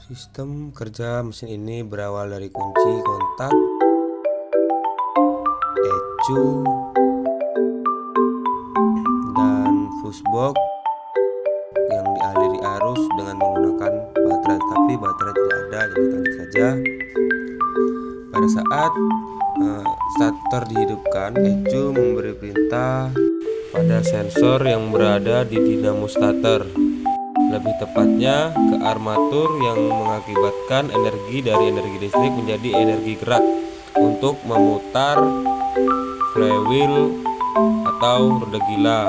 Sistem kerja mesin ini berawal dari kunci kontak, ecu, dan fusebox yang dialiri arus dengan menggunakan baterai. Tapi baterai tidak ada, jadi kita lanjut saja. Pada saat starter dihidupkan, ecu memberi perintah pada sensor yang berada di dinamo starter, lebih tepatnya ke armatur, yang mengakibatkan energi dari energi listrik menjadi energi gerak untuk memutar flywheel atau roda gila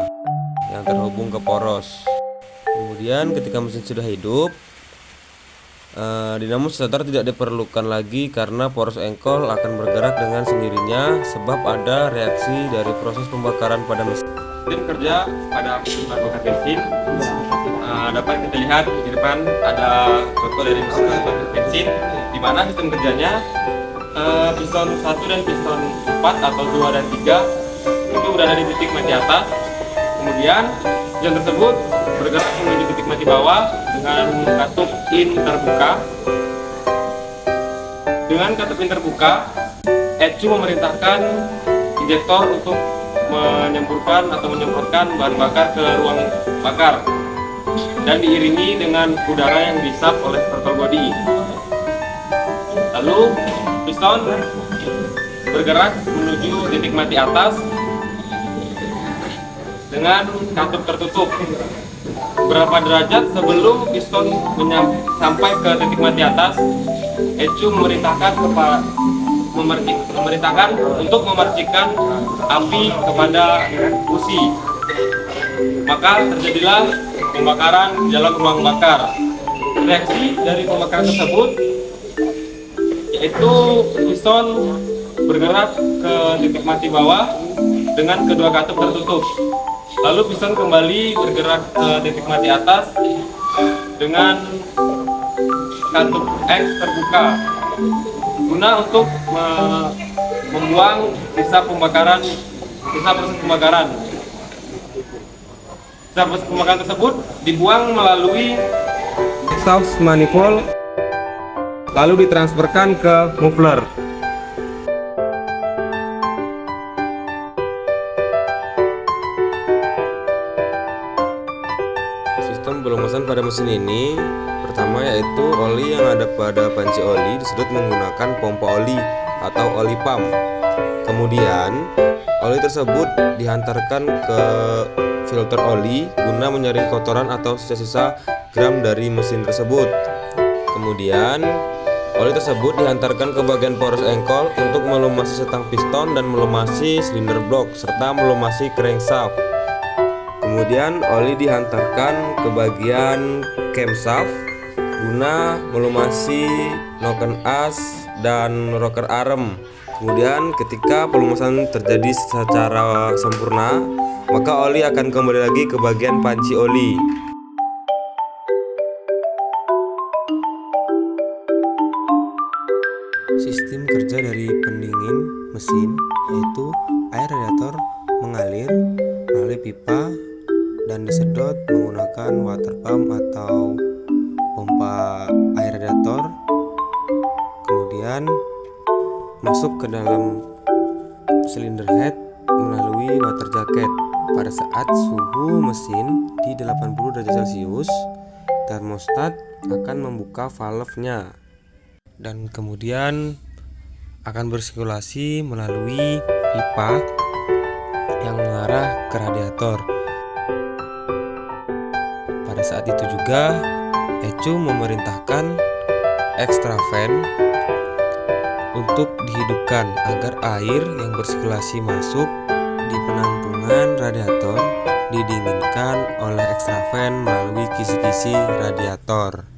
yang terhubung ke poros. Kemudian ketika mesin sudah hidup, dinamo starter tidak diperlukan lagi karena poros engkol akan bergerak dengan sendirinya sebab ada reaksi dari proses pembakaran pada mesin. Sistem kerja pada mesin bahan bakar bensin dapat kita lihat di depan ada foto dari mesin bahan bakar bensin, di mana sistem kerjanya piston 1 dan piston 4 atau 2 dan 3 itu berada di titik mati atas. Kemudian piston tersebut bergerak menuju titik mati bawah dengan katup in terbuka. Dengan katup in terbuka, ecu memerintahkan injektor untuk menyemburkan atau menyemprotkan bahan bakar ke ruang bakar dan diiringi dengan udara yang dihisap oleh throttle body. Lalu piston bergerak menuju titik mati atas dengan katup tertutup. Berapa derajat sebelum piston sampai ke titik mati atas, ecu memerintahkan untuk memercikan api kepada busi. Maka terjadilah pembakaran di dalam ruang bakar. Reaksi dari pembakaran tersebut yaitu piston bergerak ke titik mati bawah dengan kedua katup tertutup. Lalu piston kembali bergerak ke titik mati atas dengan katup X terbuka guna untuk membuang sisa proses pembakaran. Sisa proses pembakaran tersebut dibuang melalui exhaust manifold lalu ditransferkan ke muffler. Sistem pelumasan pada mesin ini pertama yaitu oli yang ada pada panci oli disedot menggunakan pompa oli atau oli pump. Kemudian oli tersebut dihantarkan ke filter oli guna menyaring kotoran atau sisa-sisa gram dari mesin tersebut. Kemudian oli tersebut dihantarkan ke bagian poros engkol untuk melumasi setang piston dan melumasi silinder blok serta melumasi crankshaft. Kemudian oli dihantarkan ke bagian camshaft guna melumasi noken as dan rocker arm. Kemudian ketika pelumasan terjadi secara sempurna, maka oli akan kembali lagi ke bagian panci oli. Sistem kerja dari pendingin mesin yaitu air radiator mengalir melalui pipa dan disedot menggunakan water pump atau pompa air radiator, kemudian masuk ke dalam silinder head melalui water jacket. Pada saat suhu mesin di 80 derajat Celcius, termostat akan membuka valve-nya dan kemudian akan bersirkulasi melalui pipa yang mengarah ke radiator. Pada saat itu juga ecu memerintahkan extra fan untuk dihidupkan agar air yang bersirkulasi masuk di penampungan radiator didinginkan oleh extra fan melalui kisi-kisi radiator.